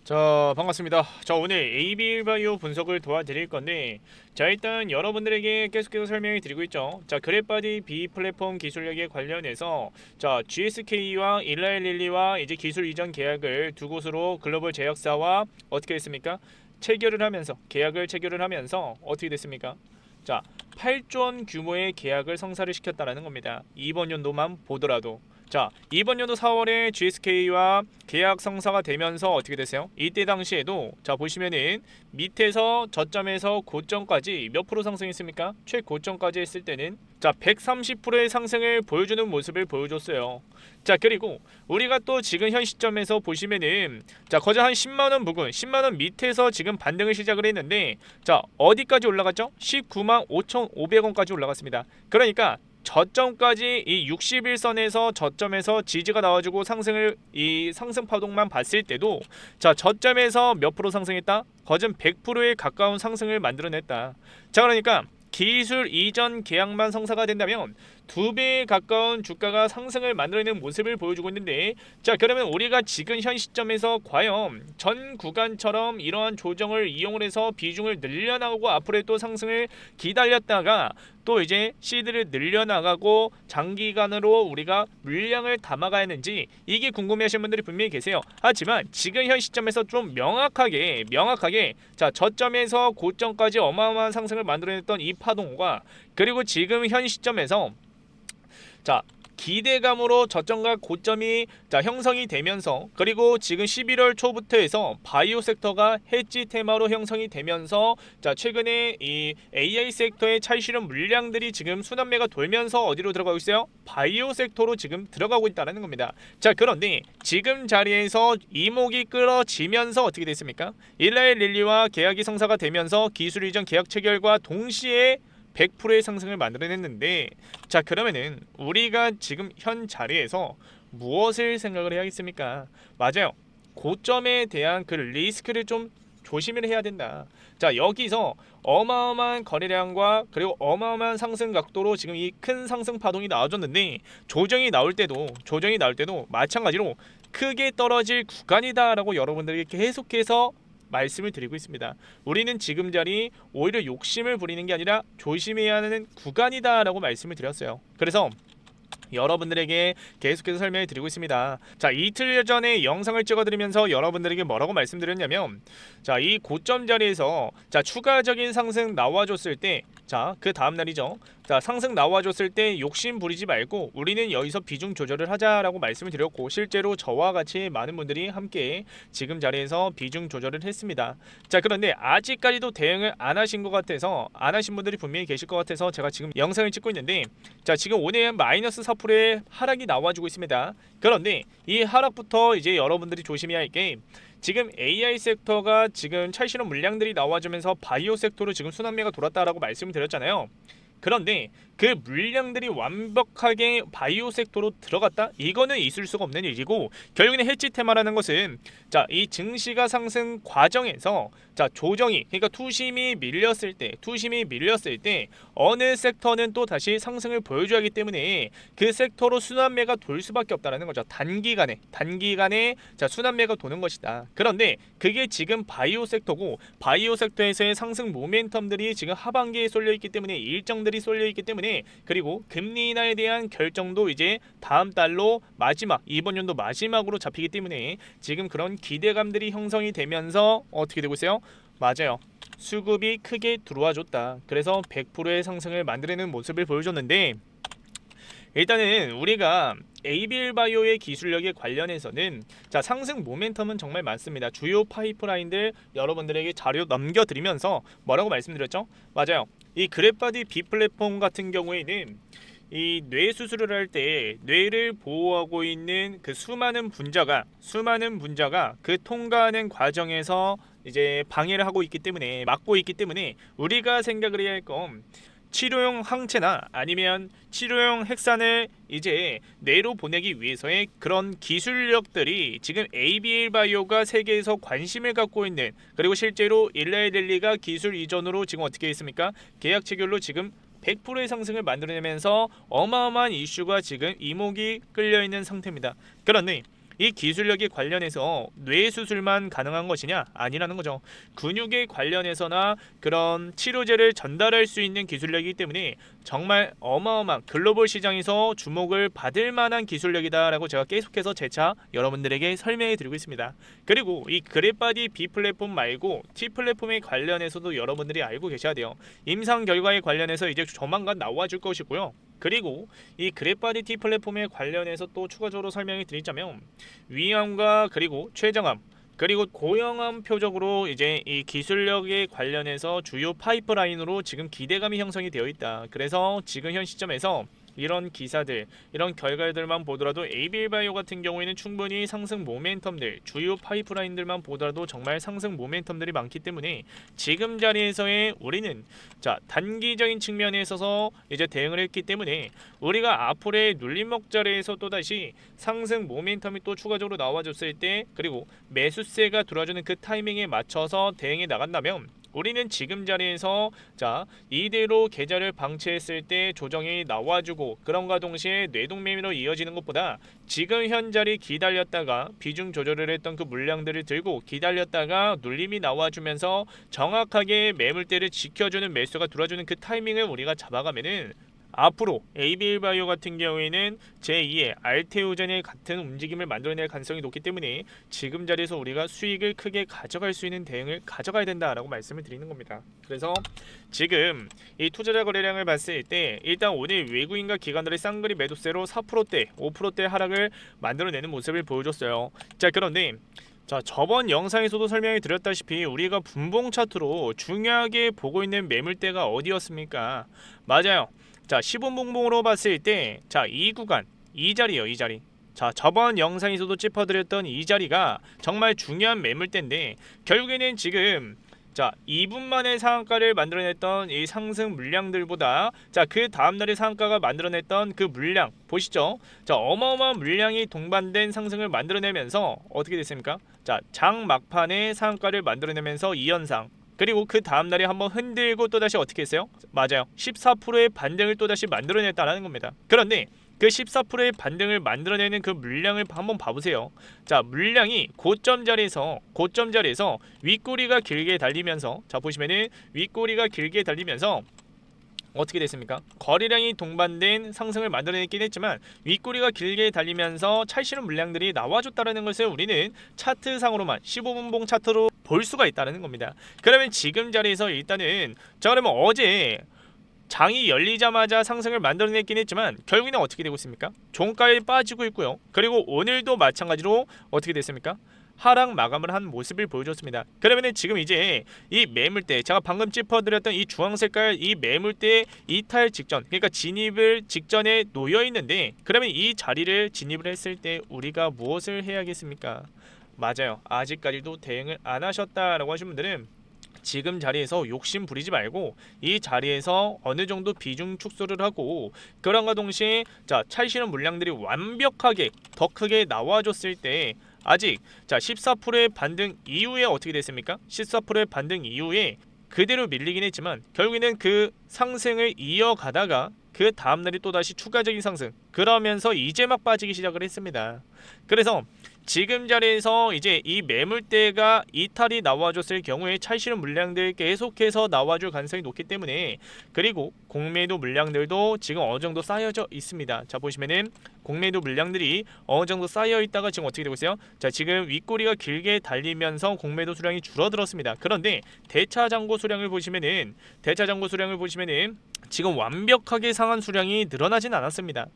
자, 반갑습니다. 자, 오늘 AB일바이오 분석을 도와드릴 건데, 자, 일단 여러분들에게 계속해서 설명을 드리고 있죠. 자, 그래바디 B 플랫폼 기술력에 관련해서 자, GSK와 일라일릴리와 이제 기술 이전 계약을 두 곳으로 글로벌 제약사와 어떻게 했습니까? 체결을 하면서 계약을 체결을 하면서 어떻게 됐습니까? 자, 8조 원 규모의 계약을 성사를 시켰다라는 겁니다. 이번 연도만 보더라도. 자, 이번 연도 4월에 GSK와 계약 성사가 되면서 어떻게 됐어요? 이때 당시에도 자 보시면은 밑에서 저점에서 고점까지 몇 프로 상승했습니까? 최고점까지 했을 때는 자 130%의 상승을 보여주는 모습을 보여줬어요. 자, 그리고 우리가 또 지금 현 시점에서 보시면은 자 거의 한 10만원 부근 10만원 밑에서 지금 반등을 시작을 했는데 자 어디까지 올라갔죠? 19만 5,500원까지 올라갔습니다. 그러니까 저점까지 이 61선에서 저점에서 지지가 나와주고 상승을 이 상승 파동만 봤을 때도 자 저점에서 몇 프로 상승했다? 거진 100%에 가까운 상승을 만들어냈다. 자, 그러니까 기술 이전 계약만 성사가 된다면 2배에 가까운 주가가 상승을 만들어내는 모습을 보여주고 있는데 자, 그러면 우리가 지금 현 시점에서 과연 전 구간처럼 이러한 조정을 이용을 해서 비중을 늘려나가고 앞으로의 또 상승을 기다렸다가 또 이제 시드를 늘려나가고 장기간으로 우리가 물량을 담아가야 하는지 이게 궁금해하시는 분들이 분명히 계세요. 하지만 지금 현 시점에서 좀 명확하게 자 저점에서 고점까지 어마어마한 상승을 만들어냈던 이 파동과 그리고 지금 현 시점에서 자 기대감으로 저점과 고점이 자 형성이 되면서 그리고 지금 11월 초부터 해서 바이오 섹터가 해지 테마로 형성이 되면서 자 최근에 이 AI 섹터의 차익실현 물량들이 지금 순환매가 돌면서 어디로 들어가고 있어요? 바이오 섹터로 지금 들어가고 있다는 겁니다. 자, 그런데 지금 자리에서 이목이 끌어지면서 어떻게 됐습니까? 일라의 릴리와 계약이 성사가 되면서 기술 이전 계약 체결과 동시에 100%의 상승을 만들어냈는데 자, 그러면은 우리가 지금 현 자리에서 무엇을 생각을 해야겠습니까? 맞아요. 고점에 대한 그 리스크를 좀 조심을 해야 된다. 자, 여기서 어마어마한 거래량과 그리고 어마어마한 상승 각도로 지금 이 큰 상승 파동이 나와줬는데 조정이 나올 때도 마찬가지로 크게 떨어질 구간이다라고 여러분들에게 계속해서 말씀을 드리고 있습니다. 우리는 지금 자리 오히려 욕심을 부리는 게 아니라 조심해야 하는 구간이다라고 말씀을 드렸어요. 그래서 여러분들에게 계속해서 설명해 드리고 있습니다. 자, 이틀 전에 영상을 찍어 드리면서 여러분들에게 뭐라고 말씀드렸냐면 자, 이 고점 자리에서 자 추가적인 상승 나와줬을 때 자 그 다음 날이죠. 자, 상승 나와줬을 때 욕심 부리지 말고 우리는 여기서 비중 조절을 하자라고 말씀을 드렸고 실제로 저와 같이 많은 분들이 함께 지금 자리에서 비중 조절을 했습니다. 자, 그런데 아직까지도 대응을 안 하신 것 같아서 안 하신 분들이 분명히 계실 것 같아서 제가 지금 영상을 찍고 있는데 자, 지금 오늘 마이너스 4%의 하락이 나와주고 있습니다. 그런데 이 하락부터 이제 여러분들이 조심해야 할 게 지금 AI 섹터가 지금 차익실현 물량들이 나와주면서 바이오 섹터로 지금 순환매가 돌았다라고 말씀을 드렸잖아요. 그런데 그 물량들이 완벽하게 바이오 섹터로 들어갔다? 이거는 있을 수가 없는 일이고 결국에는 해지 테마라는 것은 자, 이 증시가 상승 과정에서 자, 조정이 그러니까 투심이 밀렸을 때 어느 섹터는 또 다시 상승을 보여줘야 하기 때문에 그 섹터로 순환매가 돌 수밖에 없다라는 거죠. 단기간에 자, 순환매가 도는 것이다. 그런데 그게 지금 바이오 섹터고 바이오 섹터에서의 상승 모멘텀들이 지금 하반기에 쏠려 있기 때문에 일정들이 쏠려 있기 때문에 그리고 금리 인하에 대한 결정도 이제 다음 달로 이번 연도 마지막으로 잡히기 때문에 지금 그런 기대감들이 형성이 되면서 어떻게 되고 있어요? 맞아요. 수급이 크게 들어와 줬다. 그래서 100%의 상승을 만들어내는 모습을 보여줬는데 일단은 우리가 AB일바이오의 기술력에 관련해서는 자 상승 모멘텀은 정말 많습니다. 주요 파이프라인들 여러분들에게 자료 넘겨드리면서 뭐라고 말씀드렸죠? 맞아요. 이 그래바디 B 플랫폼 같은 경우에는 이 뇌 수술을 할 때 뇌를 보호하고 있는 그 수많은 분자가 그 통과하는 과정에서 이제 방해를 하고 있기 때문에 막고 있기 때문에 우리가 생각을 해야 할 건 치료용 항체나 아니면 치료용 핵산을 이제 뇌로 보내기 위해서의 그런 기술력들이 지금 AB일바이오가 세계에서 관심을 갖고 있는 그리고 실제로 일라이델리가 기술 이전으로 지금 어떻게 있습니까? 계약 체결로 지금 100%의 상승을 만들어내면서 어마어마한 이슈가 지금 이목이 끌려있는 상태입니다. 그런데 이 기술력에 관련해서 뇌 수술만 가능한 것이냐? 아니라는 거죠. 근육에 관련해서나 그런 치료제를 전달할 수 있는 기술력이기 때문에 정말 어마어마한 글로벌 시장에서 주목을 받을 만한 기술력이다라고 제가 계속해서 재차 여러분들에게 설명해 드리고 있습니다. 그리고 이 그랩바디 B 플랫폼 말고 T 플랫폼에 관련해서도 여러분들이 알고 계셔야 돼요. 임상 결과에 관련해서 이제 조만간 나와줄 것이고요. 그리고 이 그랩바디 T 플랫폼에 관련해서 또 추가적으로 설명을 드리자면 위암과 그리고 췌장암 그리고 고형암 표적으로 이제 이 기술력에 관련해서 주요 파이프라인으로 지금 기대감이 형성이 되어 있다. 그래서 지금 현 시점에서 이런 기사들, 이런 결과들만 보더라도 ABL바이오 같은 경우에는 충분히 상승 모멘텀들, 주요 파이프라인들만 보더라도 정말 상승 모멘텀들이 많기 때문에 지금 자리에서의 우리는 자 단기적인 측면에 있어서 이제 대응을 했기 때문에 우리가 앞으로의 눌림목 자리에서 또다시 상승 모멘텀이 또 추가적으로 나와줬을 때 그리고 매수세가 들어와주는 그 타이밍에 맞춰서 대응해 나간다면 우리는 지금 자리에서 자 이대로 계좌를 방치했을 때 조정이 나와주고 그런가 동시에 뇌동매매로 이어지는 것보다 지금 현 자리 기다렸다가 비중 조절을 했던 그 물량들을 들고 기다렸다가 눌림이 나와주면서 정확하게 매물대를 지켜주는 매수가 들어와주는 그 타이밍을 우리가 잡아가면은 앞으로 ABL바이오 같은 경우에는 제2의 알테오젠의 같은 움직임을 만들어낼 가능성이 높기 때문에 지금 자리에서 우리가 수익을 크게 가져갈 수 있는 대응을 가져가야 된다라고 말씀을 드리는 겁니다. 그래서 지금 이 투자자 거래량을 봤을 때 일단 오늘 외국인과 기관들의 쌍거리 매도세로 4%대, 5%대 하락을 만들어내는 모습을 보여줬어요. 자 그런데 자 저번 영상에서도 설명을 드렸다시피 우리가 분봉 차트로 중요하게 보고 있는 매물대가 어디였습니까? 맞아요. 자 15분봉으로 봤을 때 자 이 구간 이 자리요 이 자리 자 저번 영상에서도 짚어드렸던 이 자리가 정말 중요한 매물대인데 결국에는 지금 자 2분 만에 상한가를 만들어냈던 이 상승 물량들보다 자 그 다음날의 상한가가 만들어냈던 그 물량 보시죠. 자 어마어마한 물량이 동반된 상승을 만들어내면서 어떻게 됐습니까? 자 장 막판에 상한가를 만들어내면서 2연상 그리고 그 다음날에 한번 흔들고 또다시 어떻게 했어요? 맞아요. 14%의 반등을 또다시 만들어냈다는 겁니다. 그런데 그 14%의 반등을 만들어내는 그 물량을 한번 봐보세요. 자 물량이 고점 자리에서 윗꼬리가 길게 달리면서 자 보시면은 윗꼬리가 길게 달리면서 어떻게 됐습니까? 거래량이 동반된 상승을 만들어냈긴 했지만 윗꼬리가 길게 달리면서 찰시는 물량들이 나와줬다는 것을 우리는 차트상으로만 15분봉 차트로 볼 수가 있다는 겁니다. 그러면 지금 자리에서 일단은 자 그러면 어제 장이 열리자마자 상승을 만들어냈긴 했지만 결국에는 어떻게 되고 있습니까? 종가에 빠지고 있고요. 그리고 오늘도 마찬가지로 어떻게 됐습니까? 하락 마감을 한 모습을 보여줬습니다. 그러면은 지금 이제 이 매물대 제가 방금 짚어드렸던 이 주황 색깔 이 매물대 이탈 직전 그러니까 진입을 직전에 놓여 있는데 그러면 이 자리를 진입을 했을 때 우리가 무엇을 해야겠습니까? 맞아요. 아직까지도 대응을 안 하셨다라고 하신 분들은 지금 자리에서 욕심 부리지 말고 이 자리에서 어느 정도 비중 축소를 하고 그런가 동시에 자 찰시는 물량들이 완벽하게 더 크게 나와줬을 때 아직 자 14%의 반등 이후에 어떻게 됐습니까? 14%의 반등 이후에 그대로 밀리긴 했지만 결국에는 그 상승을 이어가다가 그 다음날이 또다시 추가적인 상승 그러면서 이제 막 빠지기 시작을 했습니다. 그래서 지금 자리에서 이제 이 매물대가 이탈이 나와줬을 경우에 찰시는 물량들 계속해서 나와줄 가능성이 높기 때문에 그리고 공매도 물량들도 지금 어느 정도 쌓여져 있습니다. 자 보시면은 공매도 물량들이 어느 정도 쌓여 있다가 지금 어떻게 되고 있어요? 자 지금 윗꼬리가 길게 달리면서 공매도 수량이 줄어들었습니다. 그런데 대차 잔고 수량을 보시면은 지금 완벽하게 상한 수량이 늘어나진 않았습니다.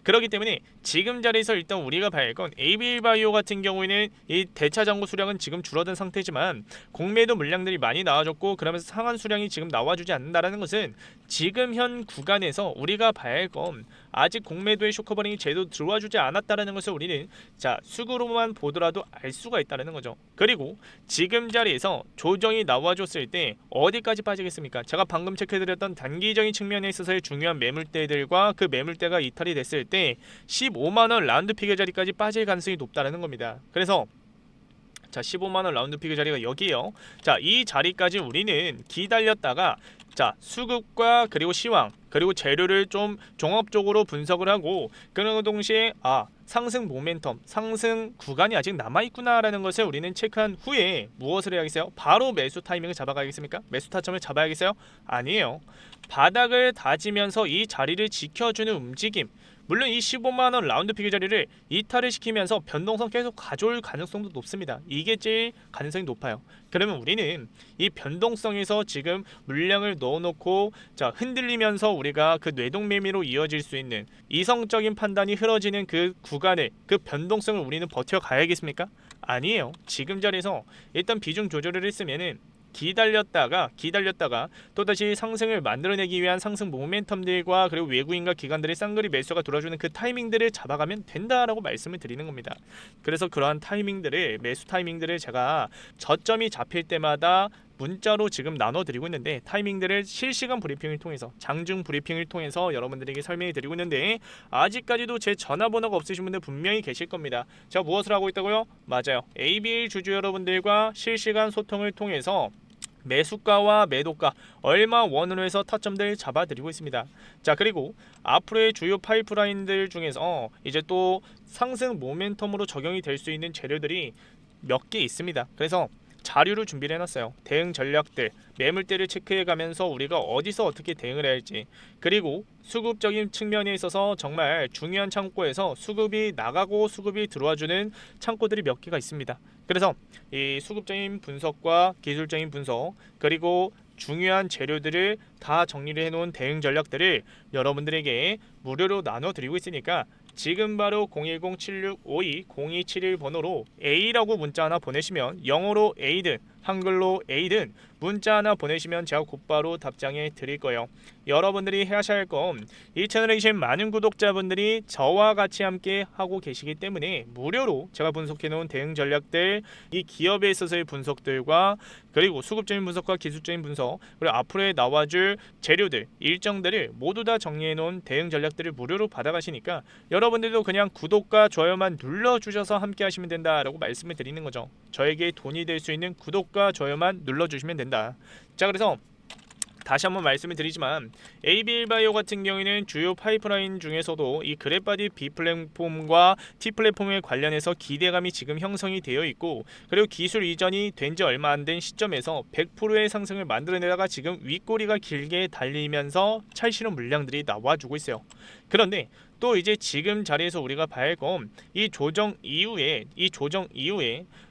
그렇기 때문에 지금 자리에서 일단 우리가 봐야 할 건 ABL바이오 같은 경우에는 이 대차 잔고 수량은 지금 줄어든 상태지만 공매도 물량들이 많이 나와줬고 그러면서 상한 수량이 지금 나와주지 않는다라는 것은 지금 현 구간에서 우리가 봐야 할 건 아직 공매도의 쇼커버링이 제대로 들어와주지 않았다라는 것을 우리는 자 수그로만 보더라도 알 수가 있다는 거죠. 그리고 지금 자리에서 조정이 나와줬을 때 어디까지 빠지겠습니까? 제가 방금 체크해드렸던 단기적인 측면에 있어서의 중요한 매물대들과 그 매물대가 이탈이 됐을 때 15만원 라운드 피겨 자리까지 빠질 가능성이 높다는 겁니다. 그래서 자 15만원 라운드 피겨 자리가 여기에요. 자 이 자리까지 우리는 기다렸다가 자 수급과 그리고 시황 그리고 재료를 좀 종합적으로 분석을 하고 그런 동시에 상승 모멘텀, 상승 구간이 아직 남아있구나라는 것을 우리는 체크한 후에 무엇을 해야겠어요? 바로 매수 타이밍을 잡아가겠습니까? 매수 타점을 잡아야겠어요? 아니에요. 바닥을 다지면서 이 자리를 지켜주는 움직임, 물론 이 15만원 라운드 피겨 자리를 이탈을 시키면서 변동성 계속 가져올 가능성도 높습니다. 이게 제일 가능성이 높아요. 그러면 우리는 이 변동성에서 지금 물량을 넣어놓고 자 흔들리면서 우리가 그 뇌동매매로 이어질 수 있는 이성적인 판단이 흐려지는 그 구간을, 그 변동성을 우리는 버텨가야겠습니까? 아니에요. 지금 자리에서 일단 비중 조절을 했으면은 기다렸다가 또다시 상승을 만들어내기 위한 상승 모멘텀들과 그리고 외국인과 기관들의 쌍거리 매수가 돌아주는 그 타이밍들을 잡아가면 된다라고 말씀을 드리는 겁니다. 그래서 그러한 타이밍들을, 매수 타이밍들을 제가 저점이 잡힐 때마다 문자로 지금 나눠드리고 있는데, 타이밍들을 실시간 브리핑을 통해서, 장중 브리핑을 통해서 여러분들에게 설명해 드리고 있는데, 아직까지도 제 전화번호가 없으신 분들 분명히 계실 겁니다. 제가 무엇을 하고 있다고요? 맞아요. ABL 주주 여러분들과 실시간 소통을 통해서 매수가와 매도가 얼마 원으로 해서 타점들 잡아드리고 있습니다. 자, 그리고 앞으로의 주요 파이프라인들 중에서 이제 또 상승 모멘텀으로 적용이 될 수 있는 재료들이 몇 개 있습니다. 그래서 자료를 준비를 해놨어요. 대응 전략들, 매물대를 체크해가면서 우리가 어디서 어떻게 대응을 해야 할지, 그리고 수급적인 측면에 있어서 정말 중요한 창고에서 수급이 나가고 수급이 들어와주는 창고들이 몇 개가 있습니다. 그래서 이 수급적인 분석과 기술적인 분석, 그리고 중요한 재료들을 다 정리를 해놓은 대응 전략들을 여러분들에게 무료로 나눠드리고 있으니까 지금 바로 010-7652-0271 번호로 A라고 문자 하나 보내시면, 영어로 A든 한글로 A든 문자 하나 보내시면 제가 곧바로 답장해 드릴 거예요. 여러분들이 하셔야 할 건, 이 채널에 계신 많은 구독자분들이 저와 같이 함께 하고 계시기 때문에 무료로 제가 분석해 놓은 대응 전략들, 이 기업에 있어서의 분석들과 그리고 수급적인 분석과 기술적인 분석, 그리고 앞으로의 나와줄 재료들, 일정들을 모두 다 정리해 놓은 대응 전략들을 무료로 받아가시니까 여러분들도 그냥 구독과 좋아요만 눌러주셔서 함께 하시면 된다라고 말씀을 드리는 거죠. 저에게 돈이 될 수 있는 구독과 좋아요만 눌러주시면 된다. 자, 그래서 다시 한번 말씀을 드리지만 ABL바이오 같은 경우에는 주요 파이프라인 중에서도 이 그래바디 B 플랫폼과 T 플랫폼에 관련해서 기대감이 지금 형성이 되어 있고, 그리고 기술 이전이 된 지 얼마 안 된 시점에서 100%의 상승을 만들어내다가 지금 윗꼬리가 길게 달리면서 찰실한 물량들이 나와주고 있어요. 그런데 또 이제 지금 자리에서 우리가 봐야 할 건, 이 조정 이후에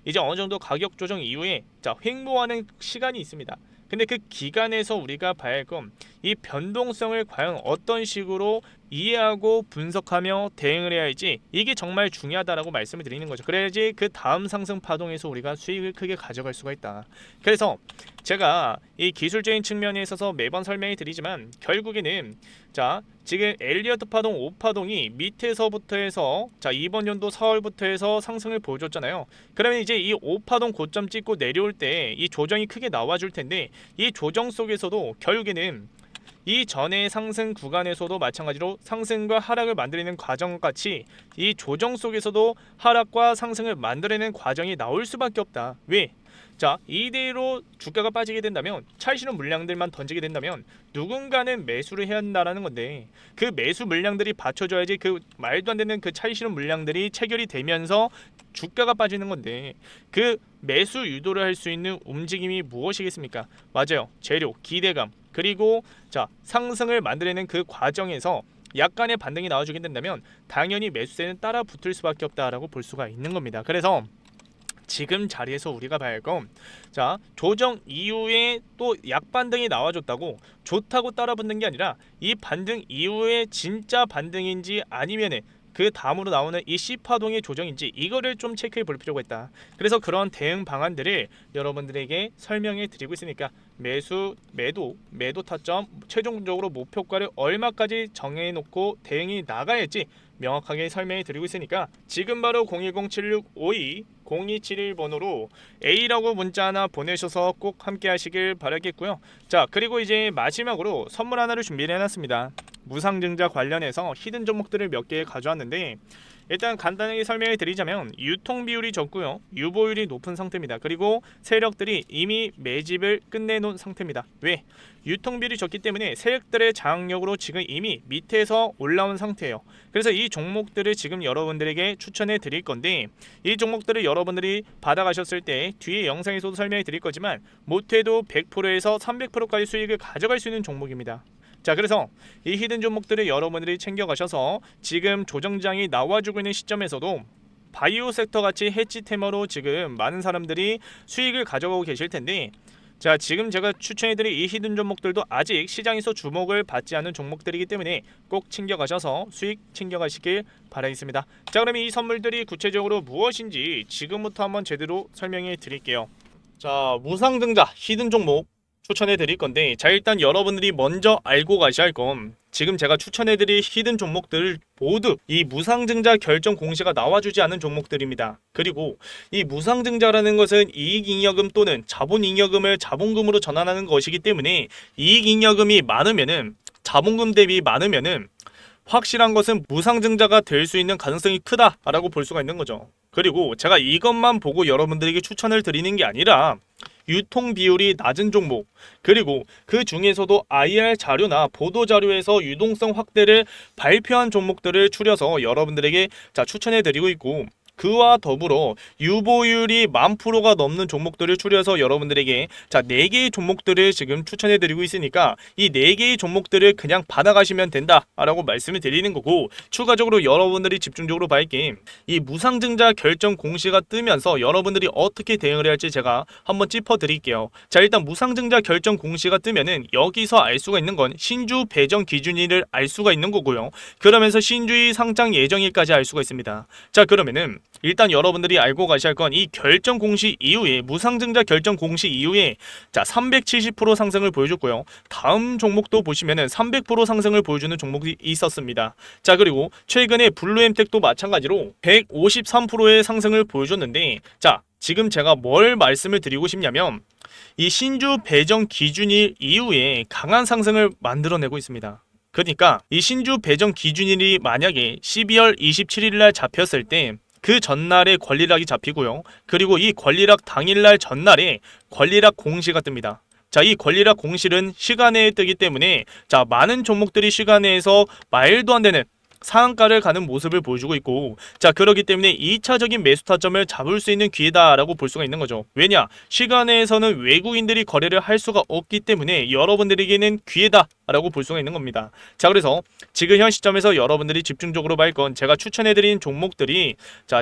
이제 어느 정도 가격 조정 이후에 자 횡보하는 시간이 있습니다. 근데 그 기간에서 우리가 봐야 할 건, 이 변동성을 과연 어떤 식으로 이해하고 분석하며 대응을 해야 할지, 이게 정말 중요하다라고 말씀을 드리는 거죠. 그래야지 그 다음 상승 파동에서 우리가 수익을 크게 가져갈 수가 있다. 그래서 제가 이 기술적인 측면에 있어서 매번 설명해 드리지만, 결국에는 자 지금 엘리어트 파동 5파동이 밑에서부터 해서 자 이번 연도 4월부터 해서 상승을 보여줬잖아요. 그러면 이제 이 5파동 고점 찍고 내려올 때 이 조정이 크게 나와줄 텐데, 이 조정 속에서도 결국에는 이 전의 상승 구간에서도 마찬가지로 상승과 하락을 만들어내는 과정같이 이 조정 속에서도 하락과 상승을 만들어내는 과정이 나올 수밖에 없다. 왜? 자, 이대로 주가가 빠지게 된다면, 찰실한 물량들만 던지게 된다면 누군가는 매수를 해야 한다라는 건데, 그 매수 물량들이 받쳐줘야지 그 말도 안 되는 그 찰실한 물량들이 체결이 되면서 주가가 빠지는 건데, 그 매수 유도를 할 수 있는 움직임이 무엇이겠습니까? 맞아요. 재료, 기대감, 그리고 자 상승을 만들어내는 그 과정에서 약간의 반등이 나와주게 된다면 당연히 매수세는 따라 붙을 수밖에 없다라고 볼 수가 있는 겁니다. 그래서 지금 자리에서 우리가 봐야 할 건, 자 조정 이후에 또 약반등이 나와줬다고 좋다고 따라 붙는 게 아니라, 이 반등 이후에 진짜 반등인지 아니면은 그 다음으로 나오는 이 C파동의 조정인지, 이거를 좀 체크해 볼 필요가 있다. 그래서 그런 대응 방안들을 여러분들에게 설명해 드리고 있으니까, 매수, 매도 타점, 최종적으로 목표가를 얼마까지 정해 놓고 대응이 나가야지 명확하게 설명해 드리고 있으니까, 지금 바로 010-7652-0271 번호로 A라고 문자 하나 보내셔서 꼭 함께 하시길 바라겠고요. 자, 그리고 이제 마지막으로 선물 하나를 준비를 해놨습니다. 무상증자 관련해서 히든 종목들을 몇 개 가져왔는데, 일단 간단하게 설명해 드리자면 유통 비율이 적고요, 유보율이 높은 상태입니다. 그리고 세력들이 이미 매집을 끝내놓은 상태입니다. 왜? 유통 비율이 적기 때문에 세력들의 장악력으로 지금 이미 밑에서 올라온 상태예요. 그래서 이 종목들을 지금 여러분들에게 추천해 드릴 건데, 이 종목들을 여러분들이 받아가셨을 때 뒤에 영상에서도 설명해 드릴 거지만 못해도 100%에서 300%까지 수익을 가져갈 수 있는 종목입니다. 자, 그래서 이 히든 종목들을 여러분들이 챙겨가셔서 지금 조정장이 나와주고 있는 시점에서도 바이오 섹터 같이 해치 테마로 지금 많은 사람들이 수익을 가져가고 계실 텐데, 자, 지금 제가 추천해드릴 이 히든 종목들도 아직 시장에서 주목을 받지 않은 종목들이기 때문에 꼭 챙겨가셔서 수익 챙겨가시길 바라겠습니다. 자, 그럼 이 선물들이 구체적으로 무엇인지 지금부터 한번 제대로 설명해 드릴게요. 자, 무상증자 히든 종목 추천해 드릴 건데, 자, 일단 여러분들이 먼저 알고 가셔야 할 건, 지금 제가 추천해 드릴 히든 종목들 모두 이 무상증자 결정 공시가 나와주지 않은 종목들입니다. 그리고 이 무상증자라는 것은 이익잉여금 또는 자본잉여금을 자본금으로 전환하는 것이기 때문에 이익잉여금이 많으면은, 자본금 대비 많으면은 확실한 것은 무상증자가 될 수 있는 가능성이 크다라고 볼 수가 있는 거죠. 그리고 제가 이것만 보고 여러분들에게 추천을 드리는 게 아니라 유통 비율이 낮은 종목, 그리고 그 중에서도 IR 자료나 보도 자료에서 유동성 확대를 발표한 종목들을 추려서 여러분들에게 추천해 드리고 있고, 그와 더불어 유보율이 10,000%가 넘는 종목들을 추려서 여러분들에게 4개의 종목들을 지금 추천해 드리고 있으니까 이 4개의 종목들을 그냥 받아가시면 된다라고 말씀을 드리는 거고, 추가적으로 여러분들이 집중적으로 봐야 할 게, 이 무상증자 결정 공시가 뜨면서 여러분들이 어떻게 대응을 해야 할지 제가 한번 짚어 드릴게요. 자, 일단 무상증자 결정 공시가 뜨면은 여기서 알 수가 있는 건 신주 배정 기준일을 알 수가 있는 거고요. 그러면서 신주의 상장 예정일까지 알 수가 있습니다. 자, 그러면은 일단 여러분들이 알고 가셔야 할 건, 이 결정 공시 이후에, 무상증자 결정 공시 이후에 370% 상승을 보여줬고요. 다음 종목도 보시면은 300% 상승을 보여주는 종목이 있었습니다. 자, 그리고 최근에 블루엠텍도 마찬가지로 153%의 상승을 보여줬는데, 자, 지금 제가 뭘 말씀을 드리고 싶냐면, 이 신주 배정 기준일 이후에 강한 상승을 만들어내고 있습니다. 그러니까 이 신주 배정 기준일이 만약에 12월 27일 날 잡혔을 때 그 전날에 권리락이 잡히고요. 그리고 이 권리락 당일날 전날에 권리락 공시가 뜹니다. 자, 이 권리락 공시는 시간내에 뜨기 때문에 많은 종목들이 시간내에서 말도 안 되는 상한가를 가는 모습을 보여주고 있고, 자, 그렇기 때문에 2차적인 매수 타점을 잡을 수 있는 기회다라고 볼 수가 있는 거죠. 왜냐? 시간내에서는 외국인들이 거래를 할 수가 없기 때문에 여러분들에게는 기회다라고 볼 수가 있는 겁니다. 자, 그래서 지금 현 시점에서 여러분들이 집중적으로 볼 건, 제가 추천해드린 종목들이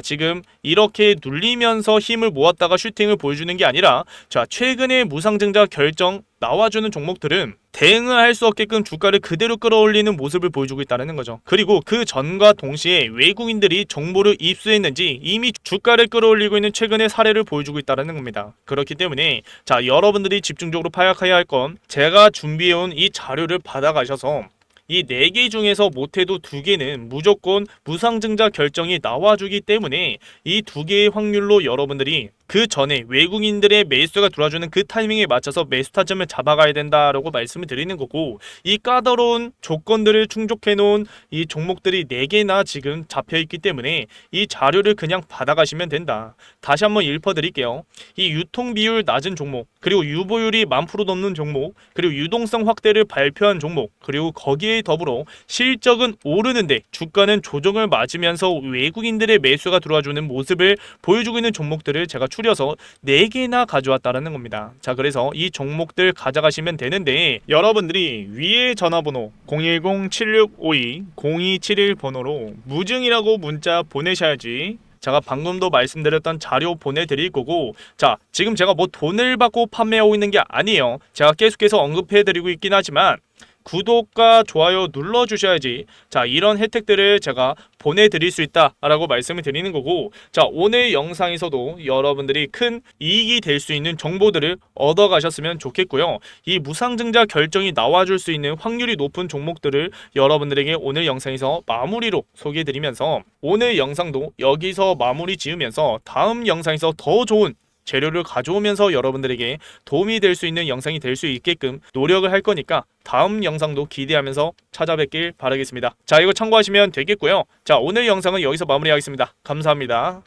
지금 이렇게 눌리면서 힘을 모았다가 슈팅을 보여주는 게 아니라, 최근에 무상증자 결정 나와주는 종목들은 대응을 할 수 없게끔 주가를 그대로 끌어올리는 모습을 보여주고 있다는 거죠. 그리고 그 전과 동시에 외국인들이 정보를 입수했는지 이미 주가를 끌어올리고 있는 최근의 사례를 보여주고 있다는 겁니다. 그렇기 때문에 여러분들이 집중적으로 파악해야 할 건, 제가 준비해온 이 자료를 받아가셔서 이 4개 중에서 못해도 2개는 무조건 무상증자 결정이 나와주기 때문에 이 2개의 확률로 여러분들이 그 전에 외국인들의 매수가 들어와주는 그 타이밍에 맞춰서 매수 타점을 잡아가야 된다라고 말씀을 드리는 거고, 이 까다로운 조건들을 충족해 놓은 이 종목들이 4개나 지금 잡혀있기 때문에 이 자료를 그냥 받아가시면 된다. 다시 한번 읊어드릴게요. 이 유통 비율 낮은 종목, 그리고 유보율이 10,000% 넘는 종목, 그리고 유동성 확대를 발표한 종목, 그리고 거기에 더불어 실적은 오르는데 주가는 조정을 맞으면서 외국인들의 매수가 들어와주는 모습을 보여주고 있는 종목들을 제가 추려서 4개나 가져왔다는 겁니다. 자, 그래서 이 종목들 가져가시면 되는데, 여러분들이 위에 전화번호 010-7652-0271 번호로 무증이라고 문자 보내셔야지 제가 방금도 말씀드렸던 자료 보내드릴 거고, 자, 지금 제가 뭐 돈을 받고 판매하고 있는 게 아니에요. 제가 계속해서 언급해드리고 있긴 하지만 구독과 좋아요 눌러주셔야지 이런 혜택들을 제가 보내드릴 수 있다라고 말씀을 드리는 거고, 오늘 영상에서도 여러분들이 큰 이익이 될 수 있는 정보들을 얻어가셨으면 좋겠고요. 이 무상증자 결정이 나와줄 수 있는 확률이 높은 종목들을 여러분들에게 오늘 영상에서 마무리로 소개해드리면서, 오늘 영상도 여기서 마무리 지으면서 다음 영상에서 더 좋은 재료를 가져오면서 여러분들에게 도움이 될 수 있는 영상이 될 수 있게끔 노력을 할 거니까 다음 영상도 기대하면서 찾아뵙길 바라겠습니다. 자, 이거 참고하시면 되겠고요. 자, 오늘 영상은 여기서 마무리하겠습니다. 감사합니다.